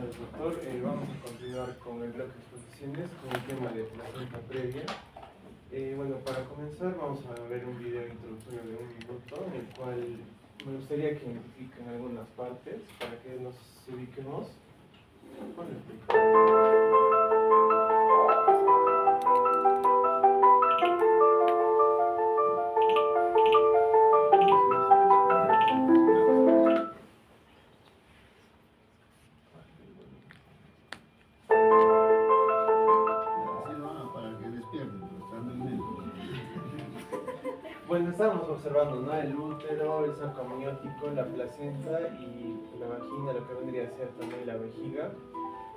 tardes, doctor. Vamos a continuar con el bloque de exposiciones con el tema de placenta previa. Bueno, para comenzar vamos a ver un video introductorio de 1 minuto en el cual me gustaría que identifiquen algunas partes para que nos ubiquemos. Ponle play. Bueno, estábamos observando, ¿no? El útero, el saco amniótico, la placenta y la vagina, lo que vendría a ser también la vejiga,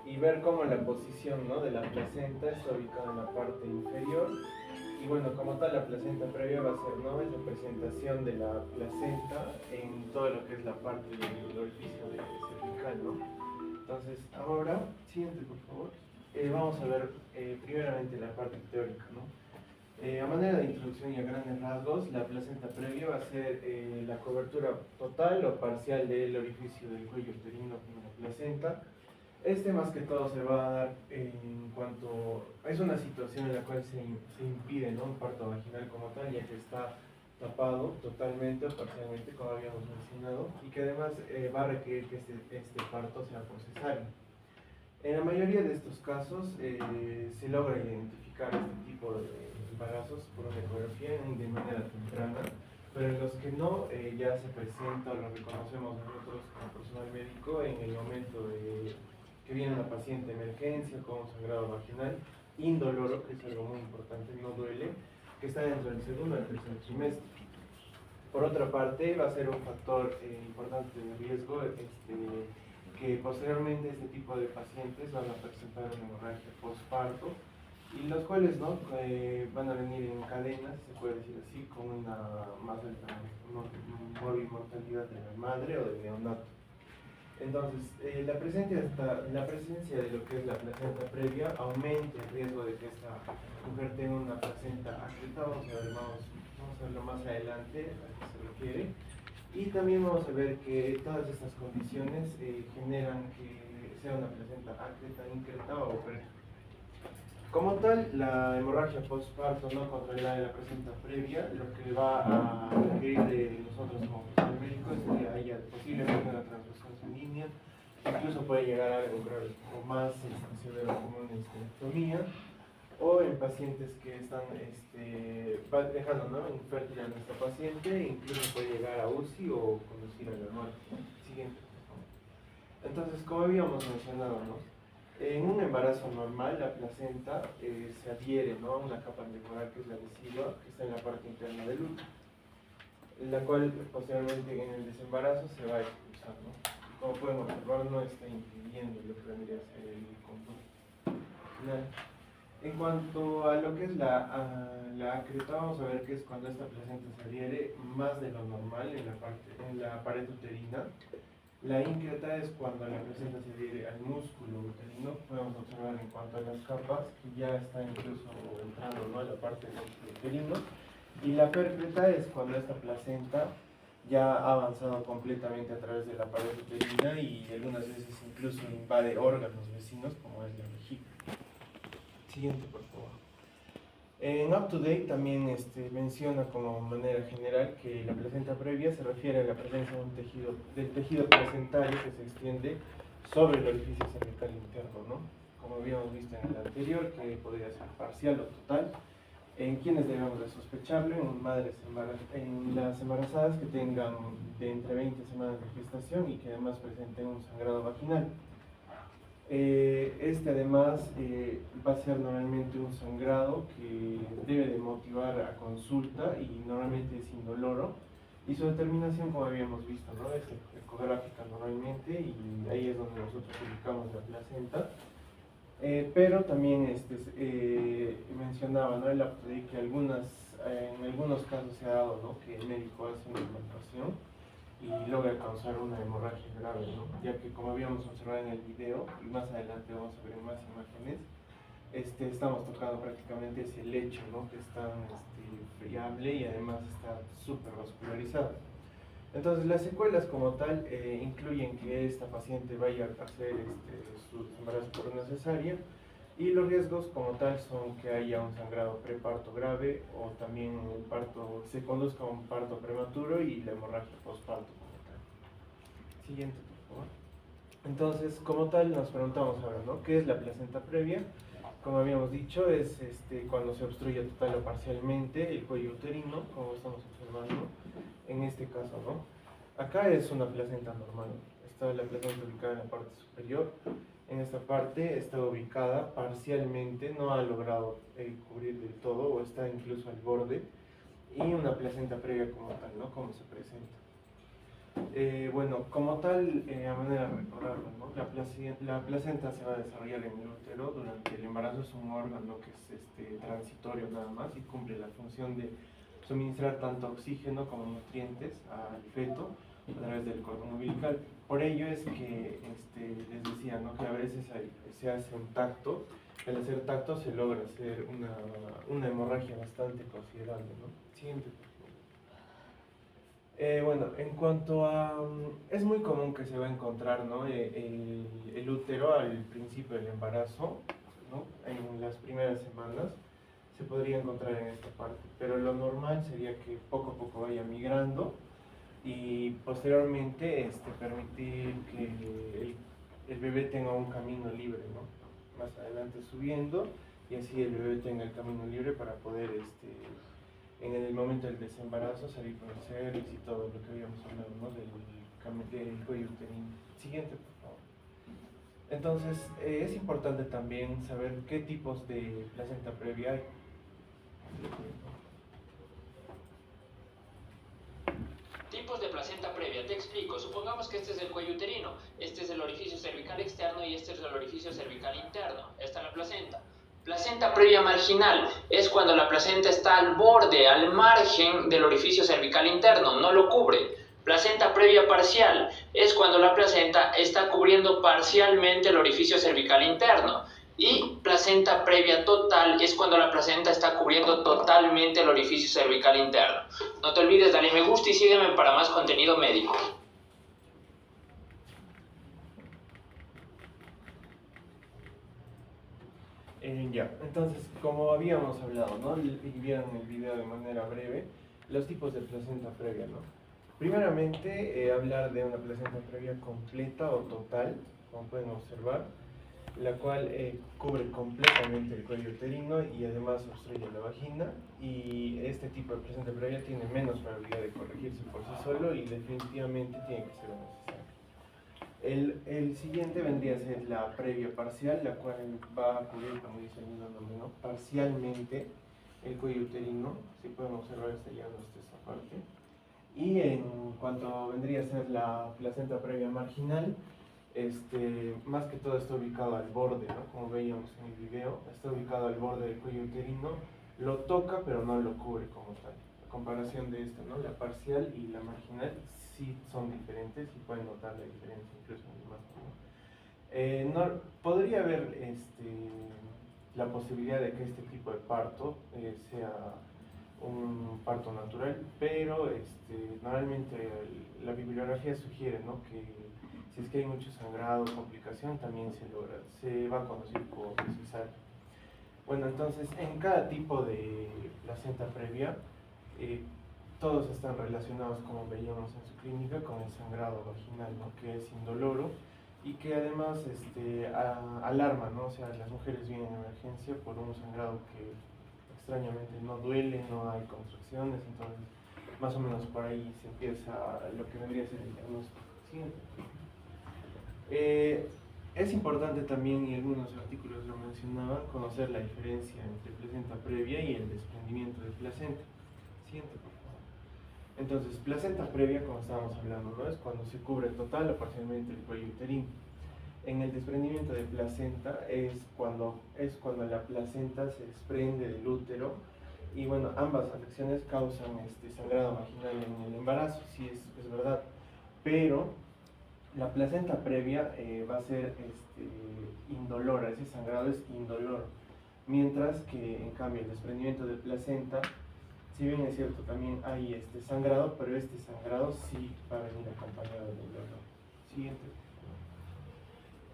y ver cómo la posición, ¿no?, de la placenta está ubicada en la parte inferior. Y bueno, como tal, la placenta previa va a ser, ¿no?, es representación de la placenta en todo lo que es la parte del orificio cervical, ¿no? Entonces, ahora, siguiente por favor, vamos a ver primeramente la parte teórica, ¿no? A manera de introducción y a grandes rasgos, la placenta previa va a ser la cobertura total o parcial del orificio del cuello uterino con la placenta. Más que todo se va a dar en cuanto es una situación en la cual se impide, ¿no?, un parto vaginal como tal, ya que está tapado totalmente o parcialmente, como habíamos mencionado, y que además va a requerir que este parto sea por cesárea. En la mayoría de estos casos se logra identificar este tipo de embarazos por una ecografía de manera temprana, pero en los que no, ya se presenta o lo reconocemos nosotros como personal médico en el momento de que viene una paciente de emergencia con un sangrado vaginal indoloro, que es algo muy importante, no duele, que está dentro del segundo o tercer trimestre. Por otra parte, va a ser un factor importante de riesgo que posteriormente este tipo de pacientes van a presentar una hemorragia postparto, y los cuales, ¿no?, van a venir en cadenas, se puede decir así, con una más alta mortalidad de la madre o del neonato. Entonces, la presencia de lo que es la placenta previa aumenta el riesgo de que esta mujer tenga una placenta acreta. Vamos a verlo más adelante a qué se refiere. Y también vamos a ver que todas estas condiciones generan que sea una placenta acreta, increta o previa. Como tal, la hemorragia postparto no controlada de la placenta previa, lo que va a requerir de nosotros como personal médico es que haya posiblemente una transfusión sanguínea, incluso puede llegar a algo grave o más severo como una histerectomía, o en pacientes que están dejando, ¿no?, infértil a nuestra paciente, incluso puede llegar a UCI o conducir a la muerte. Siguiente. Entonces, como habíamos mencionado, ¿no?, en un embarazo normal la placenta se adhiere, ¿no?, a una capa molecular que es la adhesiva, que está en la parte interna del útero, la cual posteriormente en el desembarazo se va a expulsar, ¿no? Como podemos observar, no está impidiendo lo que vendría a ser el conducto final. En cuanto a lo que es la acreta, vamos a ver que es cuando esta placenta se adhiere más de lo normal en la pared uterina. La increta es cuando la placenta se adhiere al músculo uterino. Podemos observar en cuanto a las capas que ya está incluso entrando, ¿no?, a la parte del uterino. Y la percreta es cuando esta placenta ya ha avanzado completamente a través de la pared uterina y algunas veces incluso invade órganos vecinos como es la vejiga. Siguiente, por favor. En UpToDate también menciona como manera general que la placenta previa se refiere a la presencia del tejido placentario que se extiende sobre el orificio cervical interno, ¿no? Como habíamos visto en el anterior, que podría ser parcial o total. ¿En quiénes debemos de sospecharlo? En las embarazadas que tengan de entre 20 semanas de gestación y que además presenten un sangrado vaginal. Además va a ser normalmente un sangrado que debe de motivar a consulta y normalmente es indoloro, y su determinación, como habíamos visto, ¿no?, es ecográfica normalmente, y ahí es donde nosotros ubicamos la placenta. Pero también mencionaba, ¿no?, el UpToDate que en algunos casos se ha dado, ¿no?, que el médico hace una implantación y logra causar una hemorragia grave, ¿no?, ya que, como habíamos observado en el video, y más adelante vamos a ver más imágenes, estamos tocando prácticamente ese lecho, ¿no?, que es tan friable y además está súper vascularizado. Entonces las secuelas como tal incluyen que esta paciente vaya a hacer su embarazo por una cesárea, y los riesgos como tal son que haya un sangrado preparto grave o también el parto, se conduzca a un parto prematuro y la hemorragia postparto como tal. Siguiente, por favor. Entonces, como tal, nos preguntamos ahora, ¿no? ¿Qué es la placenta previa? Como habíamos dicho, es cuando se obstruye total o parcialmente el cuello uterino, como estamos observando en este caso, ¿no? Acá es una placenta normal. Está la placenta ubicada en la parte superior. En esta parte está ubicada parcialmente, no ha logrado cubrir del todo o está incluso al borde. Y una placenta previa como tal, ¿no? Como se presenta. Bueno, como tal, a manera de recordarlo, ¿no? La placenta se va a desarrollar en el útero durante el embarazo. Es un órgano que es transitorio nada más y cumple la función de suministrar tanto oxígeno como nutrientes al feto a través del cordón umbilical. Por ello es que les decía, ¿no? Que a veces se hace un tacto. Al hacer tacto se logra hacer una hemorragia bastante considerable, ¿no? Siguiente. Bueno, en cuanto a... es muy común que se va a encontrar, ¿no? El útero al principio del embarazo, ¿no? En las primeras semanas se podría encontrar en esta parte, pero lo normal sería que poco a poco vaya migrando y posteriormente permitir que el bebé tenga un camino libre, ¿no? Más adelante subiendo, y así el bebé tenga el camino libre para poder en el momento del desembarazo salir con el cervix y todo lo que habíamos hablado, ¿no? Del cuello uterino. Siguiente, por favor. Entonces, es importante también saber qué tipos de placenta previa hay. Tipos de placenta previa, te explico. Supongamos que este es el cuello uterino, este es el orificio cervical externo y este es el orificio cervical interno. Esta es la placenta. Placenta previa marginal es cuando la placenta está al borde, al margen del orificio cervical interno, no lo cubre. Placenta previa parcial es cuando la placenta está cubriendo parcialmente el orificio cervical interno. Y placenta previa total es cuando la placenta está cubriendo totalmente el orificio cervical interno. No te olvides, dale me gusta y sígueme para más contenido médico. Ya, entonces, como habíamos hablado, ¿no? Y vieron el video de manera breve, los tipos de placenta previa, ¿no? Primeramente, hablar de una placenta previa completa o total, como pueden observar, la cual cubre completamente el cuello uterino y además obstruye la vagina, y este tipo de placenta previa tiene menos probabilidad de corregirse por sí solo y definitivamente tiene que ser una cesárea. El siguiente vendría a ser la previa parcial, la cual va a cubrir, como dice el mismo nombre, ¿no? Parcialmente el cuello uterino. Si pueden observar, este ya no está esta parte. Y en cuanto vendría a ser la placenta previa marginal, más que todo está ubicado al borde, ¿no? Como veíamos en el video, está ubicado al borde del cuello uterino, lo toca pero no lo cubre como tal. A comparación de esto, ¿no? La parcial y la marginal sí son diferentes y pueden notar la diferencia incluso en la imagen, ¿no? Podría haber la posibilidad de que este tipo de parto sea un parto natural, pero normalmente la bibliografía sugiere, ¿no? Que si es que hay mucho sangrado o complicación, también se va a conducir por cesárea. Bueno, entonces en cada tipo de placenta previa, todos están relacionados, como veíamos en su clínica, con el sangrado vaginal, ¿no? Que es indoloro y que además alarma, ¿no? O sea, las mujeres vienen en emergencia por un sangrado que extrañamente no duele, no hay contracciones, entonces más o menos por ahí se empieza lo que vendría a ser el diagnóstico. Siguiente. Es importante también, y algunos artículos lo mencionaban, conocer la diferencia entre placenta previa y el desprendimiento de placenta. Siguiente, por favor. Entonces, placenta previa, como estábamos hablando, ¿no? Es cuando se cubre total o parcialmente el cuello uterino. En el desprendimiento de placenta es cuando la placenta se desprende del útero, y bueno, ambas afecciones causan sangrado vaginal en el embarazo, sí es verdad, pero la placenta previa va a ser indolora, ese sangrado es indoloro, mientras que en cambio el desprendimiento de placenta Si bien es cierto, también hay sangrado, pero este sangrado sí va a venir acompañado de dolor. Siguiente.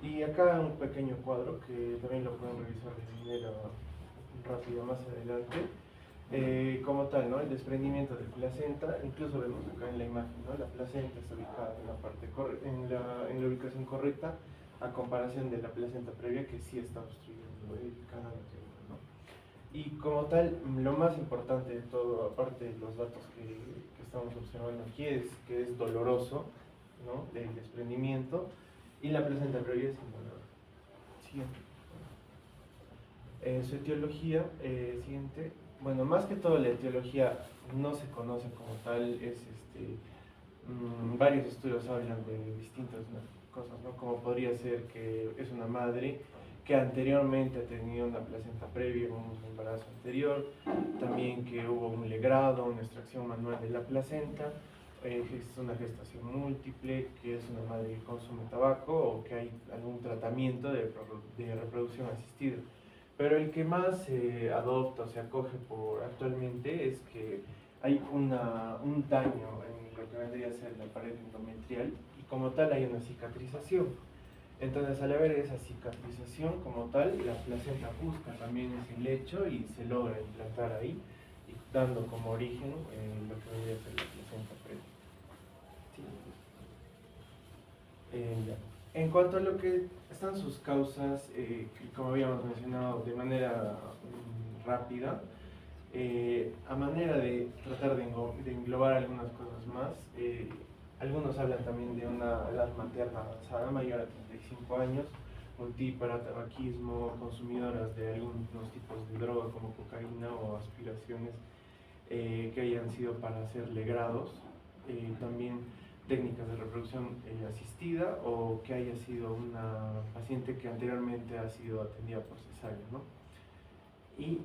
Y acá un pequeño cuadro que también lo pueden revisar de manera rápida más adelante. Como tal, ¿no? El desprendimiento de placenta, incluso vemos acá en la imagen, ¿no? La placenta está ubicada en la parte en la ubicación correcta, a comparación de la placenta previa que sí está obstruyendo el canal uterino, ¿no? Y como tal, lo más importante de todo, aparte de los datos que estamos observando aquí, es que es doloroso, ¿no? El desprendimiento, y la placenta previa es indolora. Siguiente. Su etiología, siguiente. Bueno, más que todo la etiología no se conoce como tal, varios estudios hablan de distintas cosas, ¿no? Como podría ser que es una madre que anteriormente ha tenido una placenta previa, un embarazo anterior, también que hubo un legrado, una extracción manual de la placenta, es una gestación múltiple, que es una madre que consume tabaco o que hay algún tratamiento de reproducción asistida. Pero el que más se adopta o se acoge actualmente es que hay un daño en lo que vendría a ser la pared endometrial y como tal hay una cicatrización. Entonces, al haber esa cicatrización como tal, la placenta busca también ese lecho y se logra implantar ahí, y dando como origen lo que vendría a ser la placenta previa. Sí. En cuanto a lo que están sus causas, como habíamos mencionado de manera rápida, a manera de tratar de englobar algunas cosas más, algunos hablan también de una edad materna avanzada, mayor a 35 años, multípara, tabaquismo, consumidoras de algunos tipos de droga como cocaína o aspiraciones que hayan sido para hacer legrados, también técnicas de reproducción asistida o que haya sido una paciente que anteriormente ha sido atendida por cesárea, ¿no? Y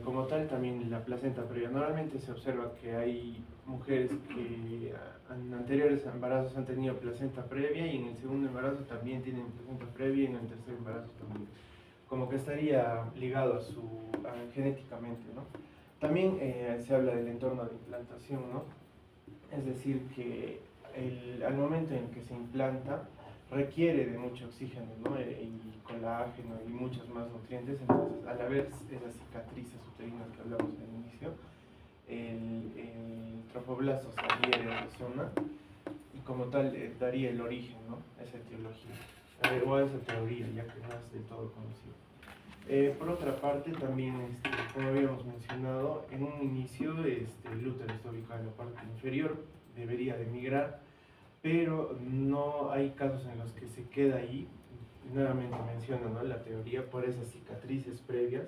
como tal también la placenta previa. Normalmente se observa que hay mujeres que en anteriores embarazos han tenido placenta previa y en el segundo embarazo también tienen placenta previa y en el tercer embarazo también. Como que estaría ligado genéticamente, ¿no? También se habla del entorno de implantación, ¿no? Es decir, que al momento en que se implanta requiere de mucho oxígeno, ¿no? Y colágeno y muchos más nutrientes. Entonces, al haber esas cicatrices uterinas que hablamos al inicio, el trofoblasto se adhiere a esa zona y como tal daría el origen, ¿no? A esa etiología, o a esa teoría, ya que no es del todo conocido. Por otra parte, también, como habíamos mencionado, en un inicio el útero está ubicado en la parte inferior, debería de migrar, pero no hay casos en los que se queda ahí. Nuevamente menciono, ¿no? La teoría, por esas cicatrices previas,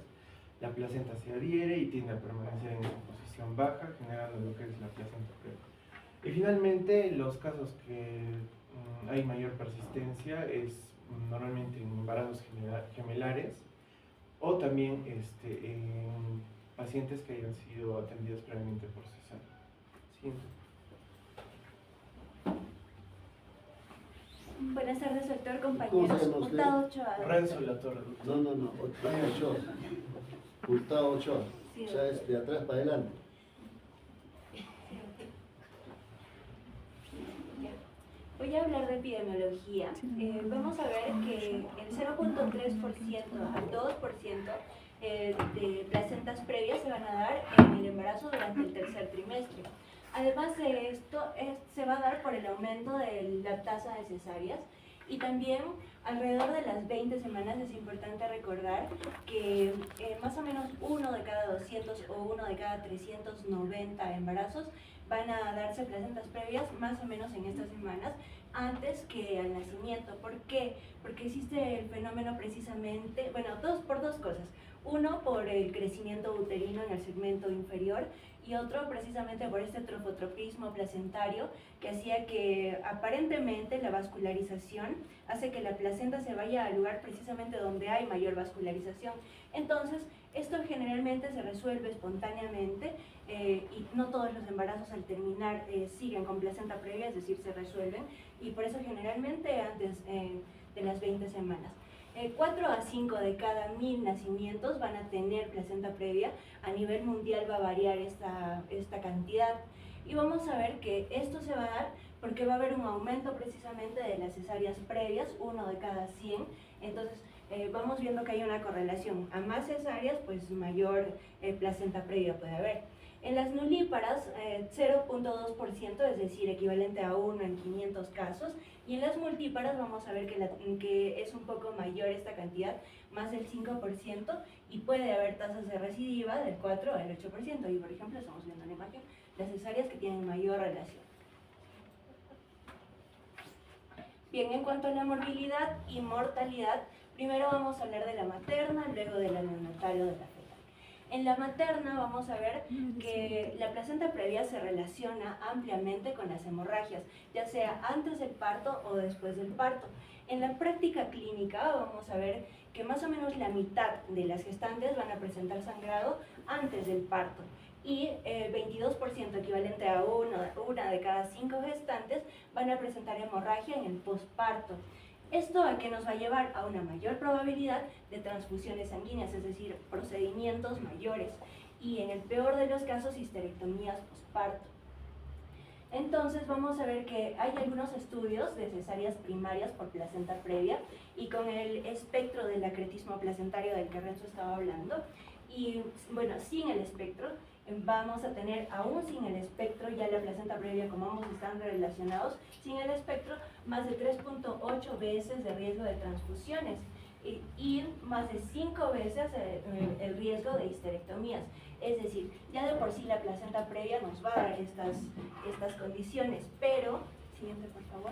la placenta se adhiere y tiende a permanecer en esa posición baja, generando lo que es la placenta previa. Y finalmente, los casos que hay mayor persistencia es normalmente en embarazos gemelares o también en pacientes que hayan sido atendidos previamente por cesárea. Siguiente. Buenas tardes, doctor, compañeros. Hurtado Ochoa. Renzo La Torre. No, Ochoa. Hurtado Ochoa. Sí, O sea, es de atrás para adelante. Voy a hablar de epidemiología. Vamos a ver que el 0.3% al 2% de placentas previas se van a dar en el embarazo durante el tercer trimestre. Además de esto, se va a dar por el aumento de la tasa de cesáreas y también alrededor de las 20 semanas es importante recordar que más o menos 1 de cada 200 o 1 de cada 390 embarazos van a darse placentas previas más o menos en estas semanas antes que al nacimiento. ¿Por qué? Porque existe el fenómeno precisamente, bueno, por dos cosas. Uno, por el crecimiento uterino en el segmento inferior y otro precisamente por este trofotropismo placentario que hacía que aparentemente la vascularización hace que la placenta se vaya al lugar precisamente donde hay mayor vascularización. Entonces, esto generalmente se resuelve espontáneamente y no todos los embarazos al terminar siguen con placenta previa, es decir, se resuelven y por eso generalmente antes de las 20 semanas. 4 a 5 de cada 1000 nacimientos van a tener placenta previa. A nivel mundial va a variar esta cantidad. Y vamos a ver que esto se va a dar porque va a haber un aumento precisamente de las cesáreas previas, 1 de cada 100. Entonces, vamos viendo que hay una correlación. A más cesáreas, pues mayor placenta previa puede haber. En las nulíparas, 0.2%, es decir, equivalente a 1 en 500 casos. Y en las multíparas vamos a ver que es un poco mayor esta cantidad, más del 5%, y puede haber tasas de recidiva del 4 al 8%. Y por ejemplo, estamos viendo en la imagen las cesáreas que tienen mayor relación. Bien, en cuanto a la morbilidad y mortalidad, primero vamos a hablar de la materna, luego de la neonatal o de la fetal. En la materna vamos a ver que la placenta previa se relaciona ampliamente con las hemorragias, ya sea antes del parto o después del parto. En la práctica clínica vamos a ver que más o menos la mitad de las gestantes van a presentar sangrado antes del parto y 22%, equivalente a una de cada 5 gestantes, van a presentar hemorragia en el posparto. ¿Esto a qué nos va a llevar? A una mayor probabilidad de transfusiones sanguíneas, es decir, procedimientos mayores, y en el peor de los casos, histerectomías posparto. Entonces vamos a ver que hay algunos estudios de cesáreas primarias por placenta previa y con el espectro del acretismo placentario del que Renzo estaba hablando, y bueno, sin el espectro, vamos a tener, aún sin el espectro, ya la placenta previa, como ambos están relacionados, sin el espectro, más de 3.8 veces de riesgo de transfusiones y más de 5 veces el riesgo de histerectomías. Es decir, ya de por sí la placenta previa nos va a dar estas condiciones, pero, siguiente por favor.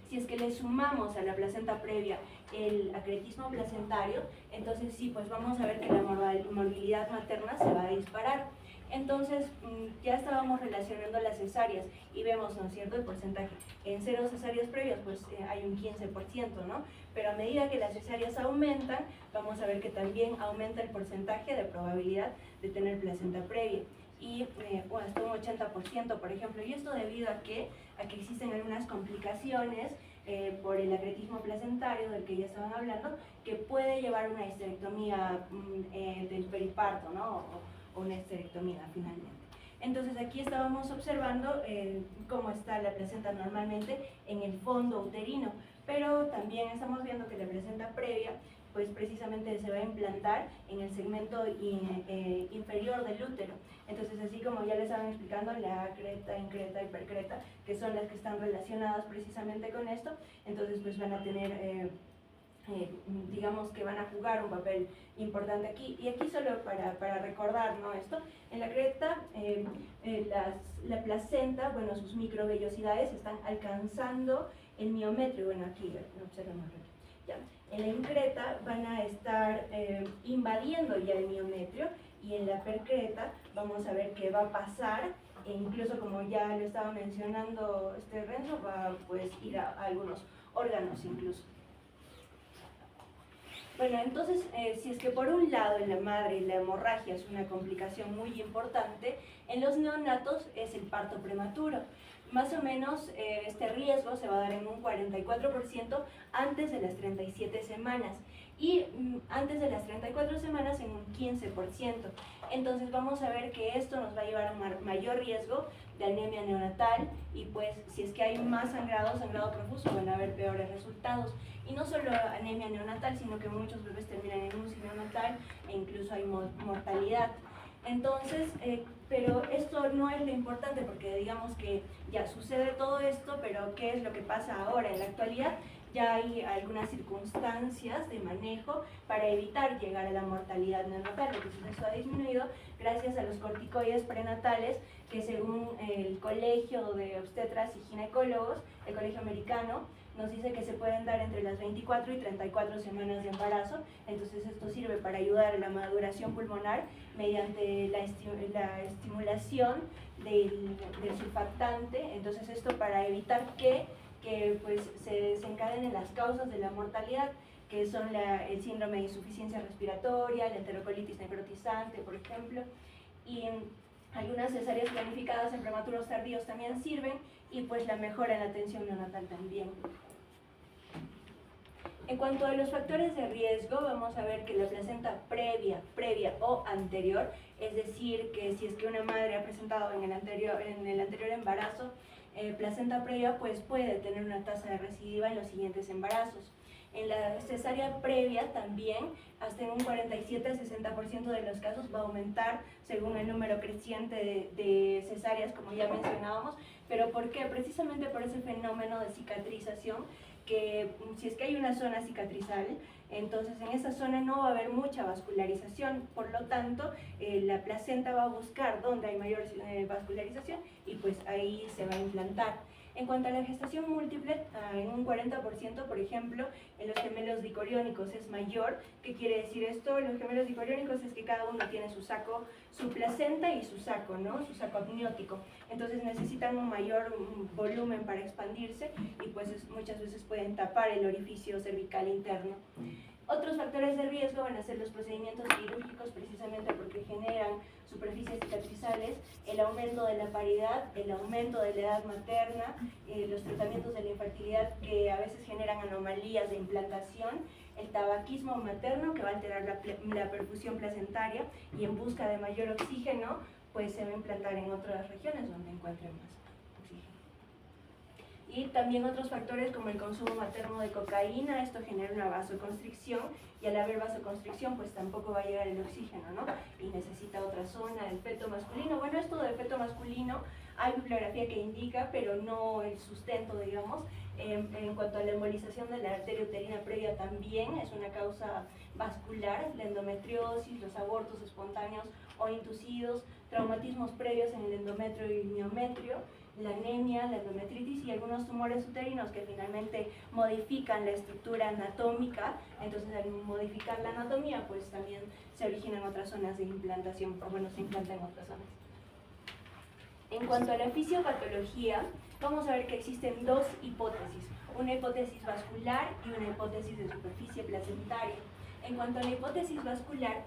Si es que le sumamos a la placenta previa el acretismo placentario, entonces sí, pues vamos a ver que la morbilidad materna se va a disparar. Entonces, ya estábamos relacionando las cesáreas y vemos, ¿no es cierto?, el porcentaje. En 0 cesáreas previas, pues hay un 15%, ¿no? Pero a medida que las cesáreas aumentan, vamos a ver que también aumenta el porcentaje de probabilidad de tener placenta previa. Y hasta un 80%, por ejemplo. Y esto debido a que existen algunas complicaciones por el acretismo placentario del que ya estaban hablando, que puede llevar a una histerectomía del periparto, ¿no? O una histerectomía finalmente. Entonces aquí estábamos observando cómo está la placenta normalmente en el fondo uterino, pero también estamos viendo que la placenta previa pues precisamente se va a implantar en el segmento inferior del útero. Entonces, así como ya les estaban explicando, la creta, increta, hipercreta, que son las que están relacionadas precisamente con esto, entonces pues van a tener, digamos que van a jugar un papel importante aquí. Y aquí solo para recordar, ¿no?, esto, en la creta, la placenta, bueno, sus microvellosidades están alcanzando el miometrio. Bueno, aquí, observemos aquí. Ya. En la increta van a estar invadiendo ya el miometrio, y en la percreta vamos a ver que va a pasar, e incluso como ya lo estaba mencionando Renzo, va pues ir a algunos órganos incluso. Bueno, entonces, si es que por un lado en la madre la hemorragia es una complicación muy importante, en los neonatos es el parto prematuro. Más o menos este riesgo se va a dar en un 44% antes de las 37 semanas y antes de las 34 semanas en un 15%. Entonces vamos a ver que esto nos va a llevar a un mayor riesgo de anemia neonatal, y pues si es que hay más sangrado profuso, van a haber peores resultados. Y no solo anemia neonatal, sino que muchos bebés terminan en UCI neonatal e incluso hay mortalidad. Entonces, pero esto no es lo importante, porque digamos que ya sucede todo esto, pero ¿qué es lo que pasa ahora? En la actualidad ya hay algunas circunstancias de manejo para evitar llegar a la mortalidad neonatal. Entonces esto ha disminuido gracias a los corticoides prenatales, que según el Colegio de Obstetras y Ginecólogos, el Colegio Americano, nos dice que se pueden dar entre las 24 y 34 semanas de embarazo. Entonces esto sirve para ayudar a la maduración pulmonar mediante la estimulación del surfactante. Entonces esto para evitar que pues se desencadenen las causas de la mortalidad, que son el síndrome de insuficiencia respiratoria, la enterocolitis necrotizante, por ejemplo, y algunas cesáreas planificadas en prematuros tardíos también sirven, y pues la mejora en la atención neonatal también. En cuanto a los factores de riesgo, vamos a ver que la placenta previa o anterior, es decir, que si es que una madre ha presentado en el anterior embarazo placenta previa, pues puede tener una tasa de recidiva en los siguientes embarazos. En la cesárea previa también, hasta en un 47-60% de los casos va a aumentar según el número creciente de cesáreas, como ya mencionábamos. ¿Pero por qué? Precisamente por ese fenómeno de cicatrización, que si es que hay una zona cicatrizal, entonces en esa zona no va a haber mucha vascularización, por lo tanto la placenta va a buscar donde hay mayor vascularización y pues ahí se va a implantar. En cuanto a la gestación múltiple, en un 40%, por ejemplo, en los gemelos dicoriónicos es mayor. ¿Qué quiere decir esto? Los gemelos dicoriónicos es que cada uno tiene su saco, su placenta y su saco, ¿no? Su saco amniótico. Entonces necesitan un mayor volumen para expandirse y pues muchas veces pueden tapar el orificio cervical interno. Otros factores de riesgo van a ser los procedimientos quirúrgicos, precisamente porque generan superficies cicatrizales, el aumento de la paridad, el aumento de la edad materna, los tratamientos de la infertilidad que a veces generan anomalías de implantación, el tabaquismo materno que va a alterar la perfusión placentaria y en busca de mayor oxígeno, pues se va a implantar en otras regiones donde encuentren más oxígeno. Y también otros factores como el consumo materno de cocaína, esto genera una vasoconstricción y al haber vasoconstricción pues tampoco va a llegar el oxígeno, ¿no? Y necesita otra zona del feto masculino. Bueno, esto del feto masculino hay bibliografía que indica, pero no el sustento, digamos. En cuanto a la embolización de la arteria uterina previa también es una causa vascular, la endometriosis, los abortos espontáneos o inducidos, traumatismos previos en el endometrio y miometrio, la anemia, la endometritis y algunos tumores uterinos que finalmente modifican la estructura anatómica. Entonces al modificar la anatomía pues también se originan otras zonas de implantación, o bueno, se implantan otras zonas. En cuanto a la fisiopatología, vamos a ver que existen dos hipótesis, una hipótesis vascular y una hipótesis de superficie placentaria. En cuanto a la hipótesis vascular,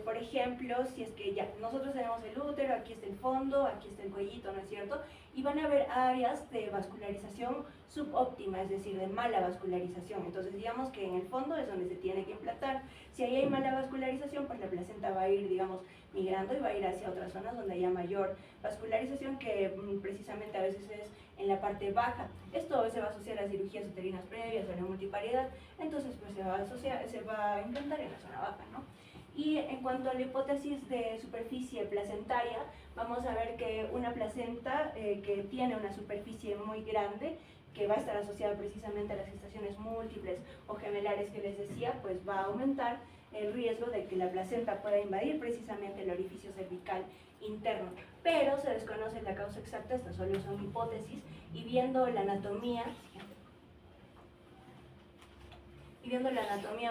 por ejemplo, si es que ya nosotros tenemos el útero, aquí está el fondo, aquí está el cuellito, ¿no es cierto? Y van a haber áreas de vascularización subóptima, es decir, de mala vascularización. Entonces digamos que en el fondo es donde se tiene que implantar. Si ahí hay mala vascularización, pues la placenta va a ir, digamos, migrando y va a ir hacia otras zonas donde haya mayor vascularización, que precisamente a veces es en la parte baja. Esto se va a asociar a cirugías uterinas previas o a la multiparidad, entonces pues se va a implantar en la zona baja, ¿no? Y en cuanto a la hipótesis de superficie placentaria, vamos a ver que una placenta que tiene una superficie muy grande, que va a estar asociada precisamente a las gestaciones múltiples o gemelares que les decía, pues va a aumentar el riesgo de que la placenta pueda invadir precisamente el orificio cervical interno. Pero se desconoce la causa exacta, estas solo son hipótesis, y viendo la anatomía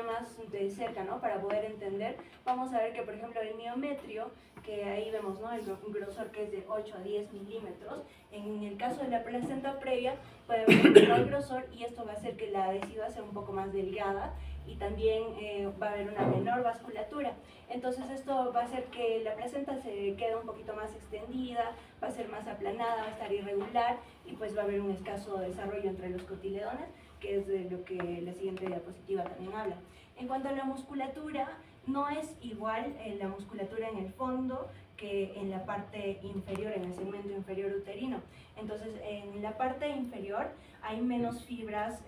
más de cerca, ¿no? Para poder entender, vamos a ver que por ejemplo el miometrio, que ahí vemos, ¿no? El grosor que es de 8 a 10 milímetros, en el caso de la placenta previa puede haber un menor grosor y esto va a hacer que la adhesiva sea un poco más delgada y también va a haber una menor vasculatura. Entonces esto va a hacer que la placenta se quede un poquito más extendida, va a ser más aplanada, va a estar irregular y pues va a haber un escaso desarrollo entre los cotiledones, que es de lo que la siguiente diapositiva también habla. En cuanto a la musculatura, no es igual la musculatura en el fondo que en la parte inferior, en el segmento inferior uterino. Entonces, en la parte inferior hay menos fibras,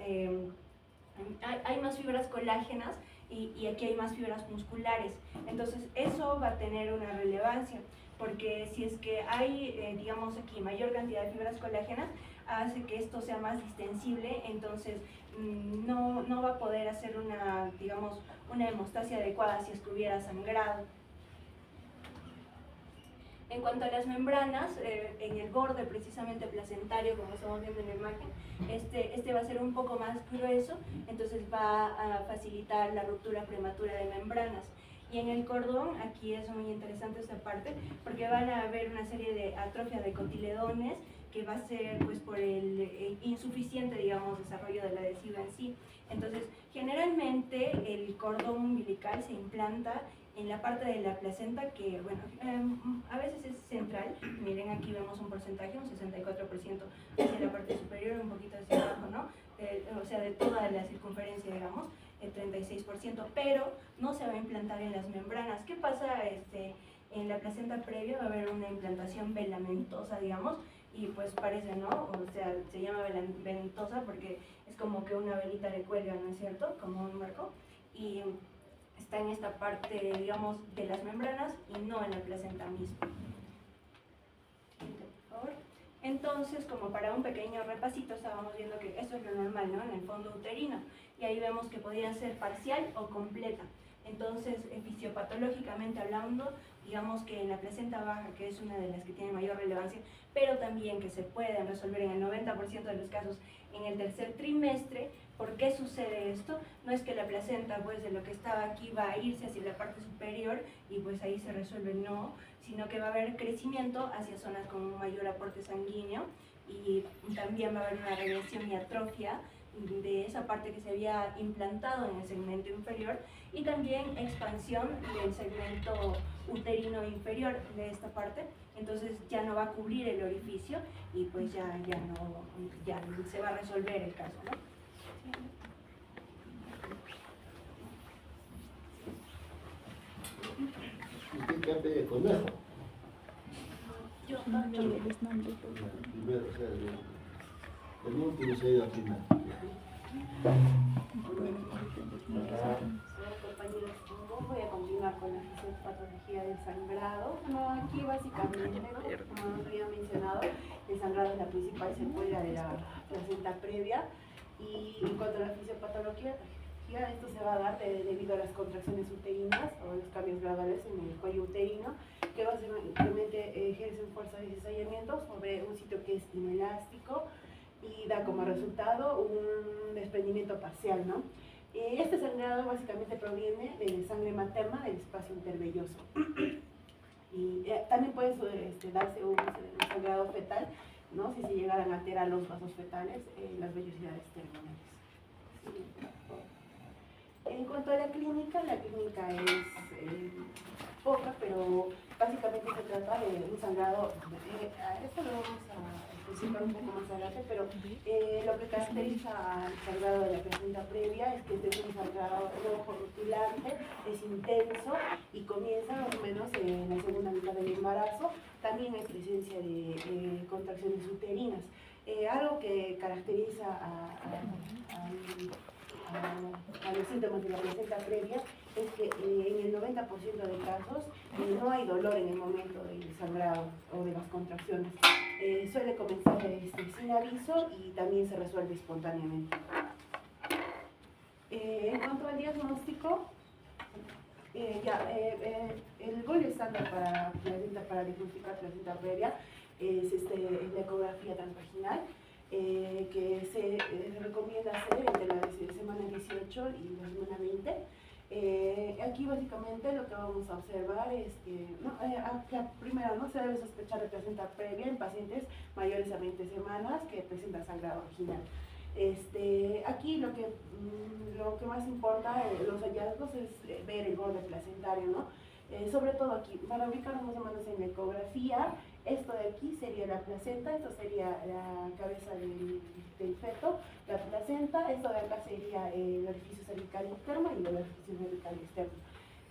hay más fibras colágenas y aquí hay más fibras musculares. Entonces, eso va a tener una relevancia, porque si es que hay, digamos aquí, mayor cantidad de fibras colágenas, hace que esto sea más distensible, entonces no va a poder hacer una, digamos, una hemostasia adecuada si estuviera sangrado. En cuanto a las membranas, en el borde precisamente placentario, como estamos viendo en la imagen, este va a ser un poco más grueso, entonces va a facilitar la ruptura prematura de membranas. Y en el cordón, aquí es muy interesante esta parte, porque van a haber una serie de atrofia de cotiledones, que va a ser pues por el insuficiente, digamos, desarrollo de la adhesiva en sí. Entonces, generalmente el cordón umbilical se implanta en la parte de la placenta que, bueno, a veces es central. Miren, aquí vemos un porcentaje, un 64% hacia la parte superior, un poquito hacia abajo, ¿no? O sea, de toda la circunferencia, digamos, el 36%, pero no se va a implantar en las membranas. ¿Qué pasa? En la placenta previa va a haber una implantación velamentosa, digamos, y pues parece, ¿no? O sea, se llama velamentosa porque es como que una velita le cuelga, ¿no es cierto? Como un marco. Y está en esta parte, digamos, de las membranas y no en la placenta misma. Por favor. Entonces, como para un pequeño repasito, estábamos viendo que esto es lo normal, ¿no? En el fondo uterino. Y ahí vemos que podría ser parcial o completa. Entonces, fisiopatológicamente hablando, digamos que en la placenta baja, que es una de las que tiene mayor relevancia, pero también que se pueden resolver en el 90% de los casos en el tercer trimestre. ¿Por qué sucede esto? No es que la placenta, pues de lo que estaba aquí, va a irse hacia la parte superior y pues ahí se resuelve, no, sino que va a haber crecimiento hacia zonas con un mayor aporte sanguíneo y también va a haber una regresión y atrofia de esa parte que se había implantado en el segmento inferior y también expansión del segmento uterino inferior de esta parte. Entonces ya no va a cubrir el orificio y pues ya se va a resolver el caso, ¿no? ¿Usted qué hace de conejo? Yo Primero, o sea, el último se ha ido al final. Compañeros, voy a continuar con la fisiopatología del sangrado. Bueno, aquí básicamente, como nos había mencionado, el sangrado es la principal secuela de la placenta previa. Y en cuanto a la fisiopatología, esto se va a dar debido a las contracciones uterinas o los cambios graduales en el cuello uterino, que básicamente ejercen fuerza de cizallamiento sobre un sitio que es inelástico y da como resultado un desprendimiento parcial, ¿no? Este sangrado básicamente proviene de sangre materna del espacio intervelloso. Y también puede darse un sangrado fetal, ¿no? Si se llegaran a alterar los vasos fetales, las vellosidades terminales. En cuanto a la clínica es poca, pero básicamente se trata de un sangrado, esto lo vamos a especificar un poco más adelante, pero lo que caracteriza al sangrado de la placenta previa es que es un sangrado rojo rutilante, es intenso y comienza más o menos en la segunda mitad del embarazo. También hay presencia de contracciones uterinas. Algo que caracteriza a los síntomas de la placenta previa es que en el 90% de casos no hay dolor en el momento del sangrado o de las contracciones. Suele comenzar sin aviso y también se resuelve espontáneamente. En cuanto al diagnóstico, el gol estándar para diagnosticar placenta previa es la ecografía transvaginal, que se recomienda hacer entre la semana 18 y la semana 20. Aquí básicamente lo que vamos a observar es que primero no se debe sospechar de placenta previa en pacientes mayores a 20 semanas que presentan sangrado vaginal. Aquí lo que más importa los hallazgos es ver el borde placentario, ¿no? Sobre todo aquí, para ubicarnos más o menos en la ecografía, esto de aquí sería la placenta, esto sería la cabeza del feto, la placenta, esto de acá sería el orificio cervical interno y el orificio cervical externo.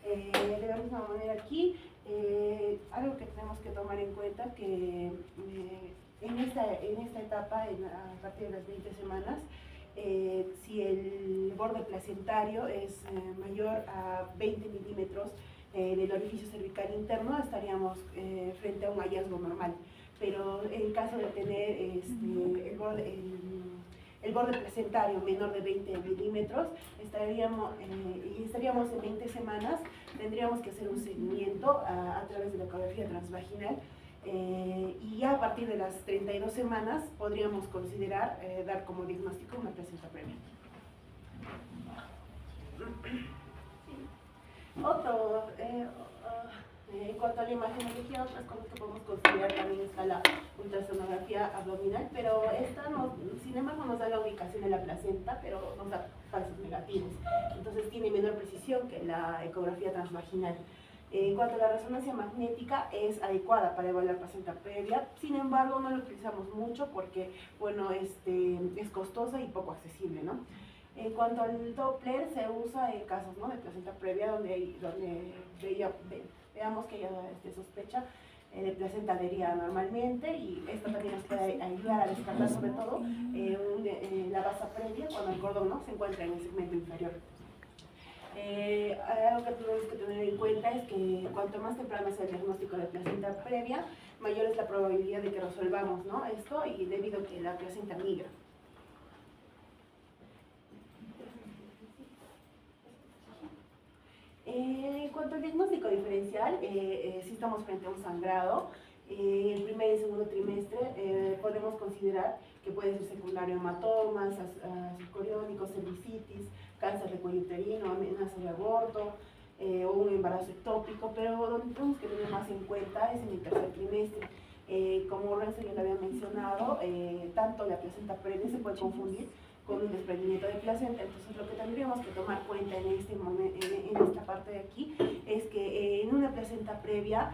De la misma manera aquí, algo que tenemos que tomar en cuenta que en esta etapa, a partir de las 20 semanas, si el borde placentario es mayor a 20 milímetros del orificio cervical interno, estaríamos frente a un hallazgo normal. Pero en caso de tener el borde placentario menor de 20 milímetros, estaríamos en 20 semanas, tendríamos que hacer un seguimiento a través de la ecografía transvaginal. Y ya a partir de las 32 semanas podríamos considerar dar como diagnóstico una placenta previa. En cuanto a la imagenología, otras cosas que podemos considerar también está la ultrasonografía abdominal, pero esta sin embargo nos da la ubicación de la placenta, pero nos da falsos negativos. Entonces tiene menor precisión que la ecografía transvaginal. En cuanto a la resonancia magnética, es adecuada para evaluar placenta previa, sin embargo no la utilizamos mucho porque, bueno, es costosa y poco accesible, ¿no? En cuanto al Doppler, se usa en casos, ¿no?, de placenta previa donde veamos que haya sospecha de placenta adherida normalmente, y esto también nos puede ayudar a descartar sobre todo la basa previa cuando el cordón, ¿no?, se encuentra en el segmento inferior. Algo que tenemos que tener en cuenta es que cuanto más temprano sea el diagnóstico de placenta previa, mayor es la probabilidad de que resolvamos, ¿no?, esto, y debido a que la placenta migra. En cuanto al diagnóstico diferencial, si estamos frente a un sangrado, el primer y segundo trimestre podemos considerar que puede ser secundario a hematomas, coriónicos, cervicitis, cáncer de cuello uterino, amenaza de aborto o un embarazo ectópico, pero donde tenemos que tener más en cuenta es en el tercer trimestre. Como Renzo ya lo había mencionado, tanto la placenta previa se puede confundir con un desprendimiento de placenta. Entonces lo que tendríamos que tomar cuenta en este momento, en esta parte de aquí, es que en una placenta previa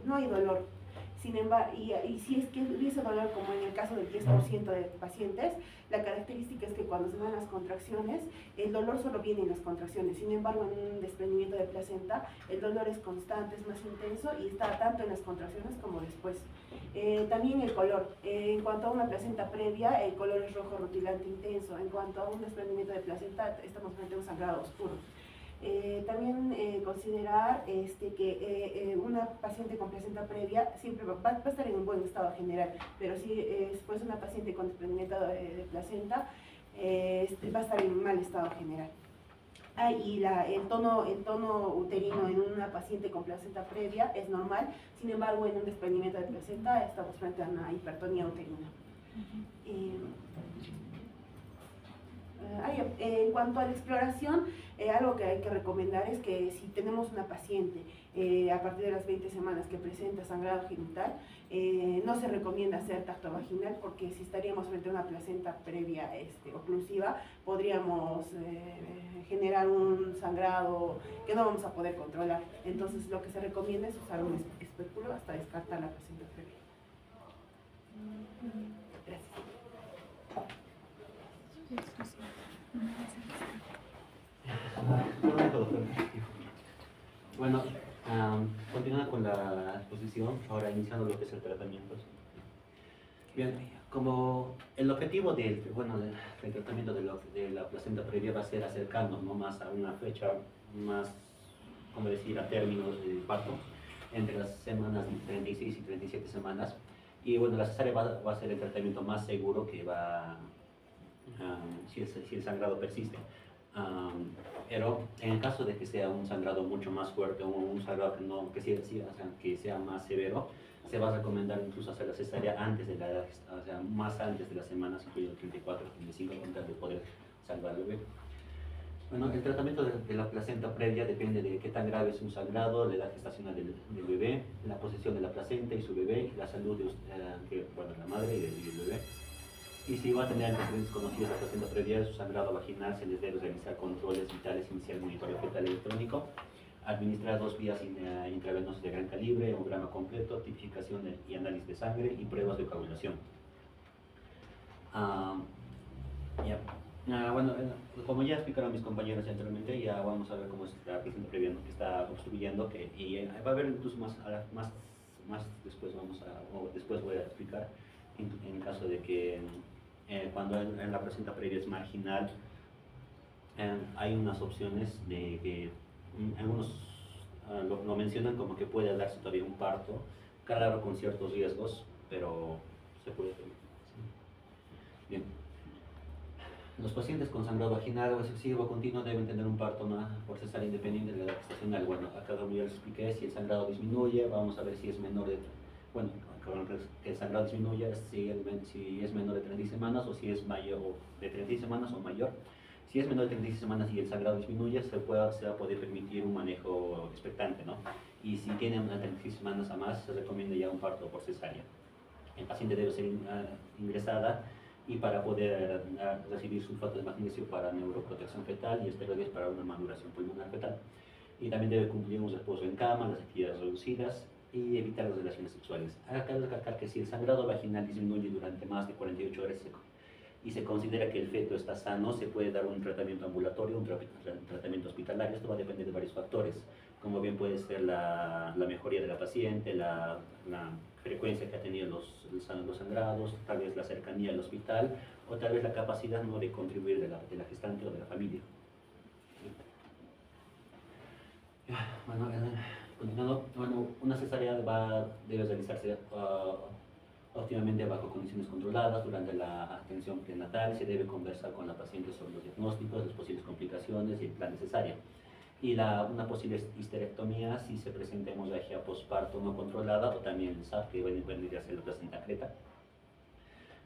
no hay dolor. Sin embargo, y si es que hubiese dolor, como en el caso del 10% de pacientes, la característica es que cuando se dan las contracciones, el dolor solo viene en las contracciones. Sin embargo, en un desprendimiento de placenta, el dolor es constante, es más intenso y está tanto en las contracciones como después. También el color. En cuanto a una placenta previa, el color es rojo rutilante intenso. En cuanto a un desprendimiento de placenta, estamos frente a un sangrado oscuro. También considerar que una paciente con placenta previa siempre va a estar en un buen estado general, pero si pues una paciente con desprendimiento de placenta va a estar en un mal estado general. Y el tono uterino en una paciente con placenta previa es normal, sin embargo en un desprendimiento de placenta estamos frente a una hipertonía uterina. En cuanto a la exploración, algo que hay que recomendar es que si tenemos una paciente a partir de las 20 semanas que presenta sangrado genital, no se recomienda hacer tacto vaginal, porque si estaríamos frente a una placenta previa oclusiva, podríamos generar un sangrado que no vamos a poder controlar. Entonces lo que se recomienda es usar un espéculo hasta descartar la placenta previa. Gracias. Bueno, continuando con la exposición, ahora iniciando lo que es el tratamiento. Bien, como el objetivo del tratamiento de la placenta previa va a ser acercarnos, ¿no?, más a una fecha más, como decir, a término del parto, entre las semanas 36 y 37 semanas. Y bueno, la cesárea va a ser el tratamiento más seguro que va si el sangrado persiste. Pero en el caso de que sea un sangrado mucho más fuerte o un sangrado que sea más severo, se va a recomendar incluso hacer la cesárea antes de la edad, o sea, más antes de las semanas, incluido 34 o 35, con tal de poder salvar al bebé. Bueno, el tratamiento de la placenta previa depende de qué tan grave es un sangrado, la edad gestacional del bebé, la posición de la placenta y su bebé, y la salud de la madre y del bebé. Y si va a tener antecedentes conocidos de la placenta previa, su sangrado vaginal, se les debe realizar controles vitales, iniciar monitoreo fetal electrónico, administrar 2 vías intravenosas de gran calibre, hemograma completo, tipificación y análisis de sangre y pruebas de coagulación. Bueno, como ya explicaron mis compañeros anteriormente, ya vamos a ver cómo es la placenta previa, ¿no?, que está obstruyendo, y va a haber incluso más después después voy a explicar en caso de que cuando en la placenta previa es marginal, hay unas opciones de que algunos lo mencionan como que puede darse todavía un parto, claro, con ciertos riesgos, pero se puede permitir. Bien. Los pacientes con sangrado vaginal o excesivo o continuo deben tener un parto por cesárea independiente de la edad gestacional. Bueno, acá como ya les expliqué, si el sangrado disminuye, vamos a ver si es menor de, que el sangrado disminuya, si es menor de 30 semanas o si es mayor de 30 semanas o mayor. Si es menor de 36 semanas y el sangrado disminuye, se va a poder permitir un manejo expectante, ¿no? Y si tiene unas 36 semanas a más, se recomienda ya un parto por cesárea. El paciente debe ser ingresada y para poder recibir sulfato de magnesio para neuroprotección fetal y esteroides para una maduración pulmonar fetal. Y también debe cumplir un reposo en cama, las actividades reducidas y evitar las relaciones sexuales. Acá cabe recalcar que si el sangrado vaginal disminuye durante más de 48 horas y se considera que el feto está sano, se puede dar un tratamiento ambulatorio, un tratamiento hospitalario. Esto va a depender de varios factores, como bien puede ser la mejoría de la paciente, la frecuencia que ha tenido los sangrados, tal vez la cercanía al hospital o tal vez la capacidad no de contribuir de la gestante o de la familia. Bueno, continuando, una cesárea debe realizarse óptimamente bajo condiciones controladas durante la atención prenatal. Se debe conversar con la paciente sobre los diagnósticos, las posibles complicaciones y el plan de cesárea. Y una posible histerectomía si se presenta hemorragia postparto no controlada o también el SAP, que vendría a ser la placenta creta.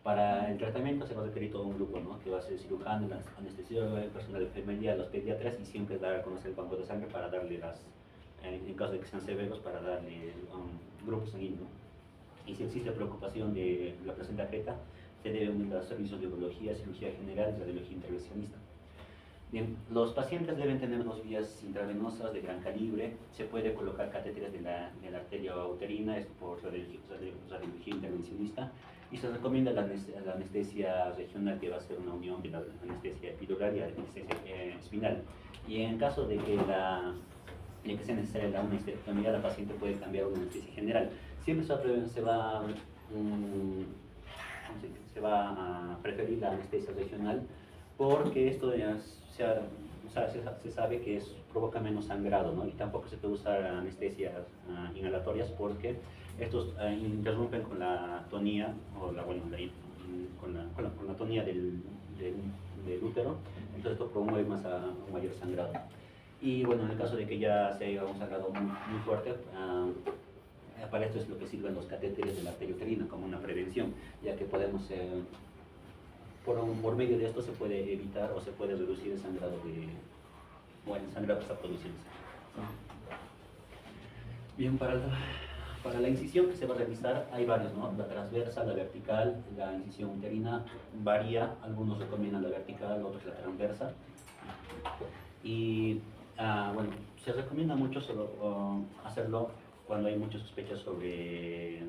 Para el tratamiento se va a requerir todo un grupo, ¿no? Que va a ser cirujano, anestesiólogo, el personal de enfermería, los pediatras y siempre dar a conocer el banco de sangre para darle en caso de que sean severos, para darle un grupo sanguíneo. Y si existe preocupación de la placenta creta, se debe unir a los servicios de urología, cirugía general y radiología intervencionista. Bien, los pacientes deben tener 2 vías intravenosas de gran calibre. Se puede colocar catéteres de la arteria uterina, esto por radiología intervencionista. Y se recomienda la anestesia regional, que va a ser una unión de la anestesia epidural y la anestesia espinal. Y en caso de que sea necesaria una histerectomía, la paciente puede cambiar a una anestesia general. Siempre se va a preferir la anestesia regional porque esto se sabe que provoca menos sangrado, ¿no? Y tampoco se puede usar anestesias inhalatorias porque estos interrumpen con la tonía con la tonía del útero, entonces esto promueve un mayor sangrado. Y bueno, en el caso de que ya se haya un sangrado muy fuerte, para esto es lo que sirven los catéteres de la arteria uterina como una prevención, ya que podemos, por medio de esto se puede evitar o se puede reducir el sangrado el sangrado que está produciéndose. Bien, para la incisión que se va a realizar hay varios, ¿no? La transversa, la vertical, la incisión uterina varía, algunos recomiendan la vertical, otros la transversa. Y bueno, se recomienda mucho hacerlo cuando hay muchas sospechas sobre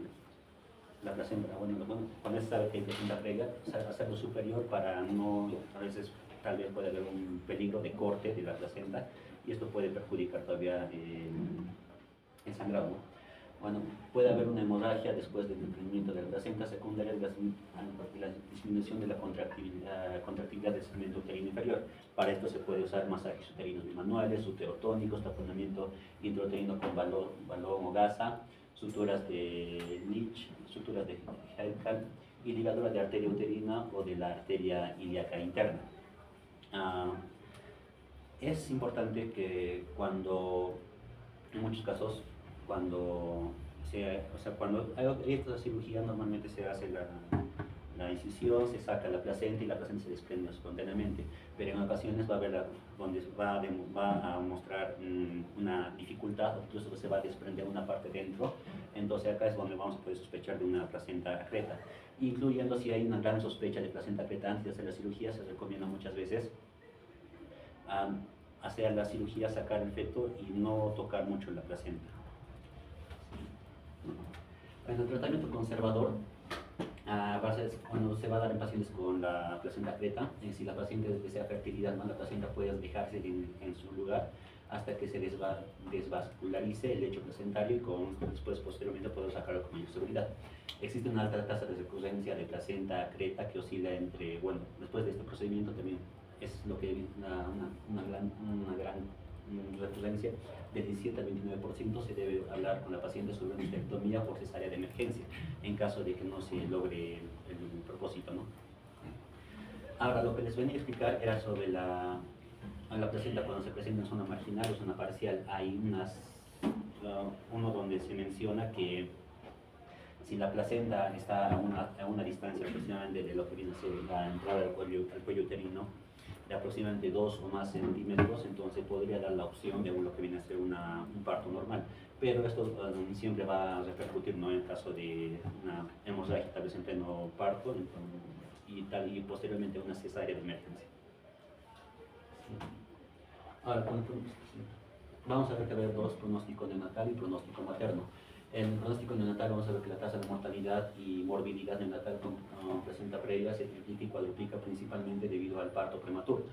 la placenta. Bueno, cuando se sabe que hay placenta previa, hacerlo superior para a veces tal vez puede haber un peligro de corte de la placenta y esto puede perjudicar todavía el sangrado, ¿no? Bueno, puede haber una hemorragia después del desprendimiento de la placenta secundaria de la disminución de la contractilidad del segmento uterino inferior. Para esto se puede usar masajes uterinos bimanuales, uterotónicos, taponamiento intrauterino con balón o gasa, suturas de Leach, suturas de Heidkamp y ligadura de arteria uterina o de la arteria ilíaca interna. Es importante que en muchos casos, cuando hay esta cirugía, normalmente se hace la incisión, se saca la placenta y la placenta se desprende espontáneamente, pero en ocasiones va a haber donde va a mostrar una dificultad, incluso se va a desprender una parte dentro, entonces acá es donde vamos a poder sospechar de una placenta creta, incluyendo si hay una gran sospecha de placenta creta antes de hacer la cirugía. Se recomienda muchas veces hacer la cirugía, sacar el feto y no tocar mucho la placenta. En el tratamiento conservador, cuando se va a dar en pacientes con la placenta creta, si la paciente desea fertilidad, la placenta puede dejarse en su lugar hasta que se desvascularice el lecho placentario y después posteriormente puede sacarlo con mayor seguridad. Existe una alta tasa de recurrencia de placenta creta que oscila entre, después de este procedimiento también es lo que una gran recurrencia del 17 al 29%. Se debe hablar con la paciente sobre una histerectomía por cesárea de emergencia en caso de que no se logre el propósito, ¿no? Ahora, lo que les venía a explicar era sobre la placenta cuando se presenta en zona marginal o zona parcial. Hay uno donde se menciona que si la placenta está a una distancia aproximadamente de lo que viene a ser la entrada al cuello uterino, de aproximadamente 2 o más centímetros, entonces podría dar la opción de lo que viene a ser un parto normal. Pero esto siempre va a repercutir, ¿no?, en caso de una hemorragia tal vez en pleno parto, y posteriormente una cesárea de emergencia. Ahora, vamos a ver dos pronósticos neonatal y pronóstico materno. En el pronóstico neonatal vamos a ver que la tasa de mortalidad y morbilidad neonatal con placenta previa se triplica y cuadruplica principalmente debido al parto prematuro.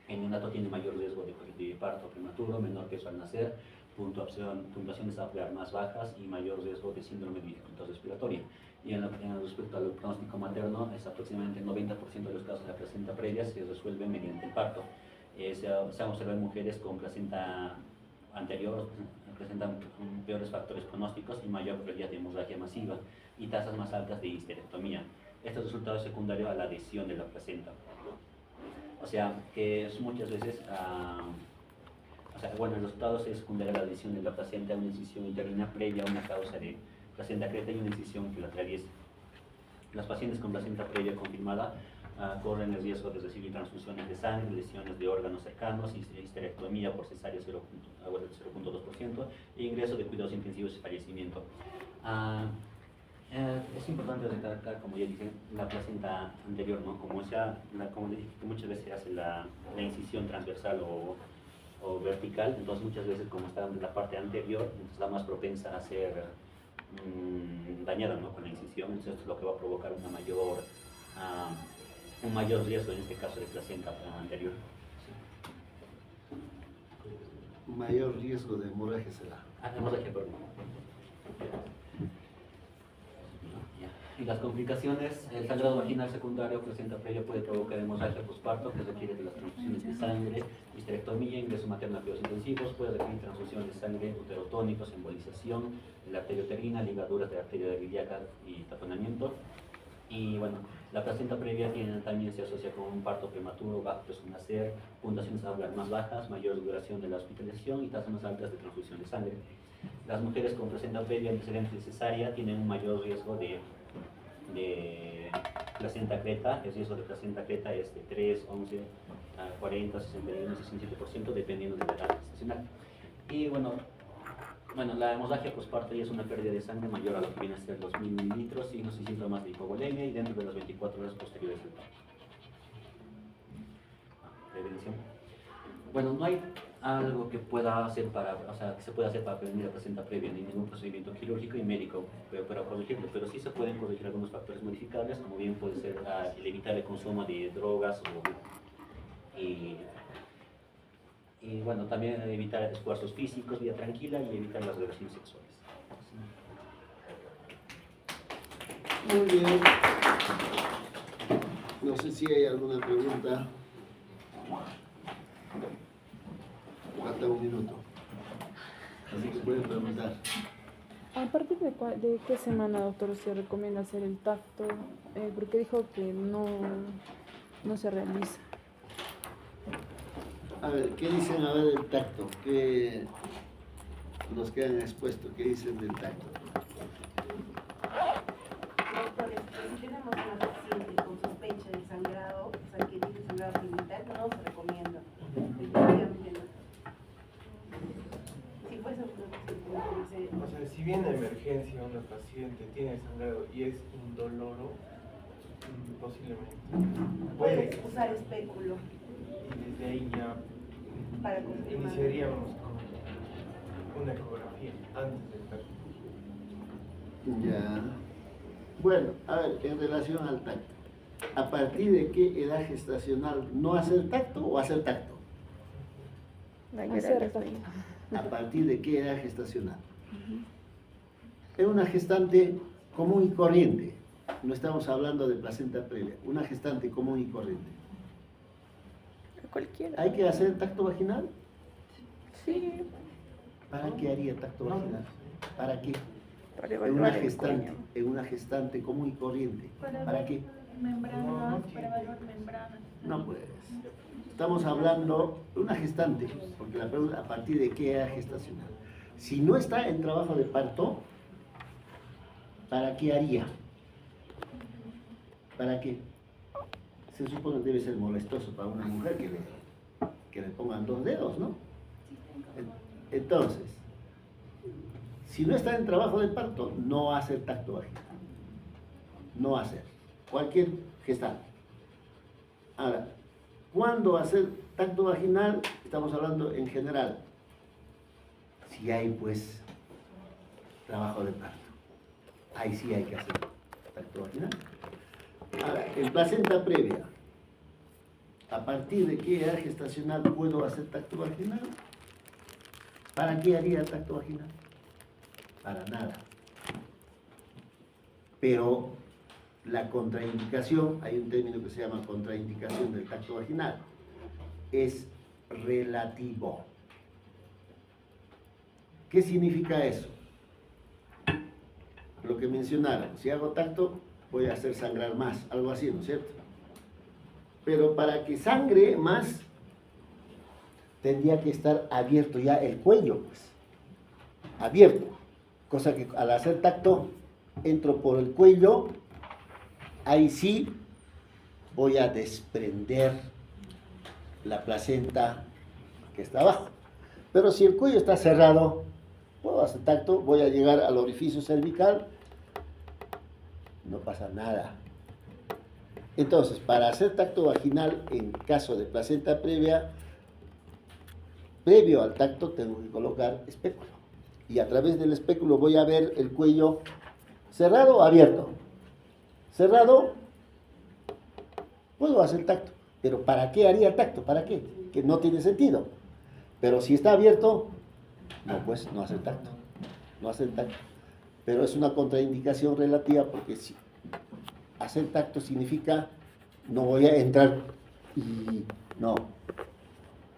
El neonato tiene mayor riesgo de parto prematuro, menor peso al nacer, puntuaciones APGAR más bajas y mayor riesgo de síndrome de dificultad respiratoria. Y respecto al pronóstico materno, es aproximadamente el 90% de los casos de la placenta previa se resuelven mediante el parto. Se han observado en mujeres con placenta anterior, presentan peores factores pronósticos y mayor probabilidad de hemorragia masiva y tasas más altas de histerectomía. Este resultado es secundario a la adhesión de la placenta. O sea, que es muchas veces, el resultado es secundario a la adhesión de la placenta a una incisión uterina previa a una causa de placenta creta y una incisión que la atraviesa. Las pacientes con placenta previa confirmada corren el riesgo de recibir transfusiones de sangre, lesiones de órganos cercanos, histerectomía por cesárea 0.2% e ingreso de cuidados intensivos y fallecimiento. Es importante recalcar, como ya dije, la placenta anterior, ¿no? Como dije, que muchas veces se hace la incisión transversal o vertical, entonces muchas veces como está en la parte anterior, está más propensa a ser dañada, ¿no? Con la incisión, entonces esto es lo que va a provocar un mayor riesgo en este caso de placenta anterior. Sí. Mayor riesgo de hemorragia cerebral. Hemorragia, perdón. Y las complicaciones, el sangrado vaginal secundario o placenta previa puede provocar hemorragia postparto que requiere de las transfusiones de sangre, histerectomía, ingreso materno a cuidados intensivos, puede requerir transfusión de sangre, uterotónicos, embolización de la arteria uterina, ligaduras de la arteria ilíaca y taponamiento. Y bueno, la placenta previa también se asocia con un parto prematuro, bajo peso al nacer, puntuaciones APGAR más bajas, mayor duración de la hospitalización y tasas más altas de transfusión de sangre. Las mujeres con placenta previa antecedente de cesárea tienen un mayor riesgo de placenta creta. El riesgo de placenta creta es de 3, 11, 40, 61, 67%, dependiendo de la edad gestacional. Y bueno, la hemorragia postparto ya es una pérdida de sangre mayor a lo que viene a ser 2.000 mililitros, signos y síntomas de hipovolemia y dentro de las 24 horas posteriores al parto. Prevención. Bueno, no hay algo que pueda hacer que se pueda hacer para prevenir la placenta previa, ni ningún procedimiento quirúrgico y médico para corregirlo, pero sí se pueden corregir algunos factores modificables, como bien puede ser el evitar el consumo de drogas y bueno, también evitar esfuerzos físicos, vida tranquila y evitar las relaciones sexuales. Muy bien. No sé si hay alguna pregunta. Falta un minuto. Así que pueden preguntar. ¿A partir de qué semana, doctor, se recomienda hacer el tacto? Porque dijo que no se realiza. A ver, ¿qué dicen a ver del tacto? ¿Qué nos quedan expuestos? ¿Qué dicen del tacto? Doctores, si tenemos una paciente con sospecha de sangrado, o sea, que tiene sangrado genital, no se recomienda. Definitivamente no. Si fuese una O sea, si viene a emergencia una paciente, tiene sangrado y es indoloro, posiblemente. puedes usar espéculo Y desde ahí ya para confirmar. iniciaríamos con una ecografía antes del tacto. Ya. Bueno, a ver, en relación al tacto. ¿A partir de qué edad gestacional no hacer tacto o hacer tacto? Hacer tacto. ¿A partir de qué edad gestacional? Es una gestante común y corriente. No estamos hablando de placenta previa. Una gestante común y corriente. Cualquiera. ¿Hay que hacer tacto vaginal? Sí. ¿Para qué haría tacto vaginal? ¿Para qué? Para En una evaluar el gestante, cuello. en una gestante común y corriente. ¿Para qué? Membranas, para evaluar membranas. No, pues. Estamos hablando de una gestante, porque la pregunta, ¿a partir de qué edad gestacional? Si no está en trabajo de parto, ¿para qué haría? ¿Para qué? Se supone que debe ser molestoso para una mujer que le pongan 2 dedos, ¿no? Entonces, si no está en trabajo de parto, no hacer tacto vaginal. No hacer. Cualquier gestante. Ahora, ¿cuándo hacer tacto vaginal? Estamos hablando en general. Si hay, pues, trabajo de parto. Ahí sí hay que hacer tacto vaginal. Ahora, en placenta previa, ¿a partir de qué edad gestacional puedo hacer tacto vaginal? ¿Para qué haría tacto vaginal? Para nada. Pero la contraindicación, hay un término que se llama contraindicación del tacto vaginal, es relativo. ¿Qué significa eso? Lo que mencionaron, si hago tacto voy a hacer sangrar más, algo así, ¿no es cierto? Pero para que sangre más, tendría que estar abierto ya el cuello, pues, abierto, cosa que al hacer tacto entro por el cuello, ahí sí voy a desprender la placenta que está abajo. Pero si el cuello está cerrado, puedo hacer tacto, voy a llegar al orificio cervical, no pasa nada. Entonces, para hacer tacto vaginal en caso de placenta previa, previo al tacto tengo que colocar espéculo. Y a través del espéculo voy a ver el cuello cerrado o abierto. Cerrado, puedo hacer tacto. Pero ¿para qué haría tacto? ¿Para qué? Que no tiene sentido. Pero si está abierto, no, pues no hacer tacto. No hacer tacto. Pero es una contraindicación relativa porque si hacer tacto significa no voy a entrar y no.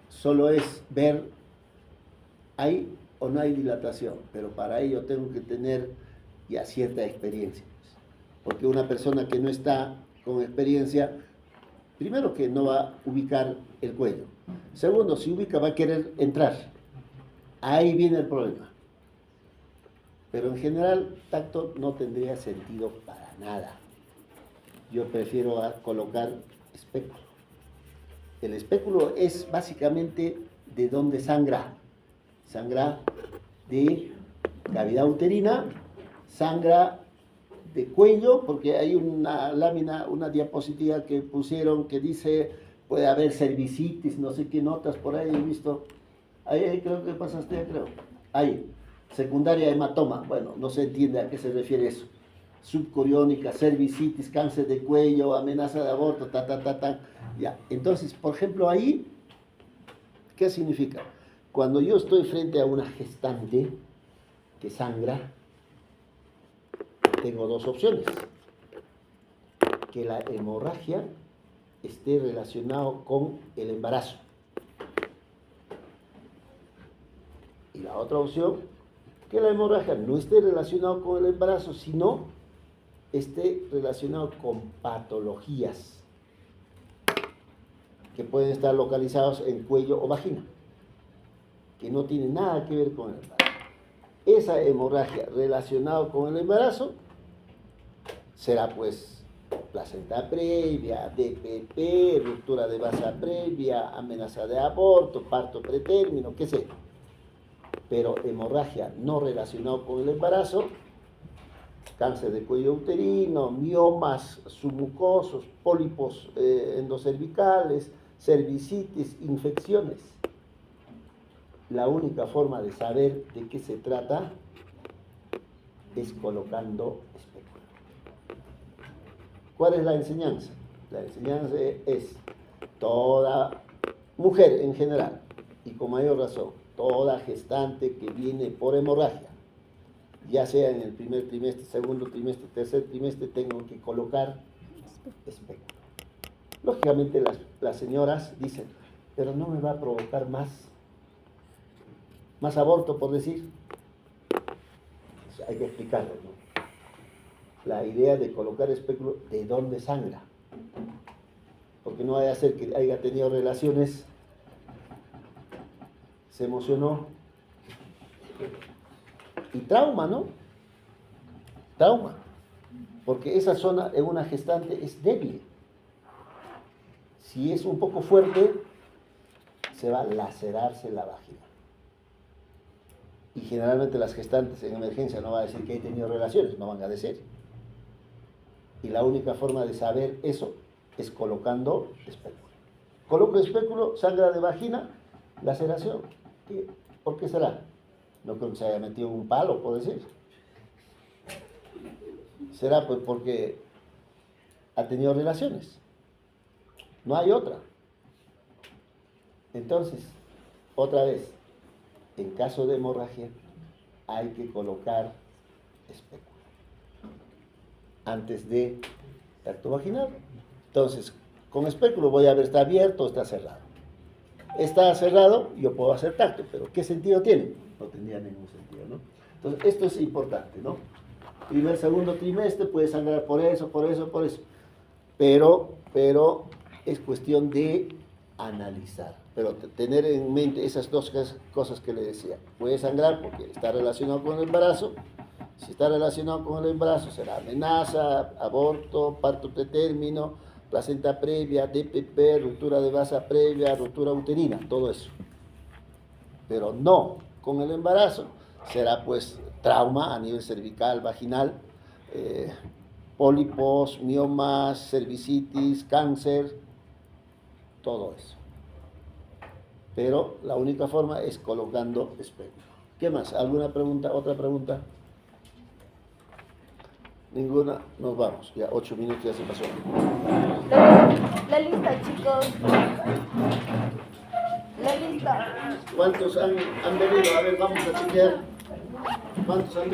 Solo es ver, ¿hay o no hay dilatación? Pero para ello tengo que tener ya cierta experiencia. Porque una persona que no está con experiencia, primero que no va a ubicar el cuello. Segundo, si ubica va a querer entrar. Ahí viene el problema. Pero en general, tacto no tendría sentido para nada. Yo prefiero colocar espéculo. El espéculo es básicamente de donde sangra. Sangra de cavidad uterina, sangra de cuello, porque hay una lámina, una diapositiva que pusieron que dice puede haber cervicitis, no sé qué notas por ahí he visto. Ahí creo que pasaste, creo. Ahí, secundaria hematoma. Bueno, no se entiende a qué se refiere eso. Subcoriónica, cervicitis, cáncer de cuello, amenaza de aborto, Ya. Entonces, por ejemplo, ahí, ¿qué significa? Cuando yo estoy frente a una gestante que sangra, tengo dos opciones. Que la hemorragia esté relacionado con el embarazo. Y la otra opción, que la hemorragia no esté relacionado con el embarazo, sino esté relacionado con patologías que pueden estar localizados en cuello o vagina, que no tienen nada que ver con el embarazo. Esa hemorragia relacionada con el embarazo será pues placenta previa, DPP, ruptura de vasa previa, amenaza de aborto, parto pretérmino, qué sé. Pero hemorragia no relacionada con el embarazo, cáncer de cuello uterino, miomas submucosos, pólipos endocervicales, cervicitis, infecciones. La única forma de saber de qué se trata es colocando espéculo. ¿Cuál es la enseñanza? La enseñanza es toda mujer en general, y con mayor razón, toda gestante que viene por hemorragia, ya sea en el primer trimestre, segundo trimestre, tercer trimestre, tengo que colocar espéculo. Lógicamente las señoras dicen, pero no me va a provocar más aborto, por decir. Hay que explicarlo, ¿no? La idea de colocar espéculo, ¿de dónde sangra? Porque no vaya a ser que haya tenido relaciones, se emocionó, y trauma, ¿no? Trauma. Porque esa zona en una gestante es débil. Si es un poco fuerte, se va a lacerarse la vagina. Y generalmente las gestantes en emergencia no van a decir que he tenido relaciones, no van a decir. Y la única forma de saber eso es colocando espéculo. Coloco espéculo, sangra de vagina, laceración. ¿Por qué será? No creo que se haya metido en un palo, por decir. Será pues porque ha tenido relaciones. No hay otra. Entonces, otra vez, en caso de hemorragia, hay que colocar espéculo antes de tacto vaginal. Entonces, con espéculo voy a ver, ¿está abierto o está cerrado? Está cerrado, yo puedo hacer tacto, pero ¿qué sentido tiene? No tendría ningún sentido, ¿no? Entonces, esto es importante, ¿no? Primer, segundo trimestre puede sangrar por eso, por eso, por eso. Pero es cuestión de analizar. Pero tener en mente esas dos cosas que le decía. Puede sangrar porque está relacionado con el embarazo. Si está relacionado con el embarazo, será amenaza, aborto, parto pretérmino, placenta previa, DPP, ruptura de vasa previa, ruptura uterina, todo eso. Pero no con el embarazo, será pues trauma a nivel cervical, vaginal, pólipos, miomas, cervicitis, cáncer, todo eso. Pero la única forma es colocando espéculo. ¿Qué más? ¿Alguna pregunta? ¿Otra pregunta? Ninguna, nos vamos. Ya 8 minutos ya se pasó. La lista, chicos. La lista. ¿Cuántos han venido? A ver, vamos a chequear. ¿Cuántos han venido?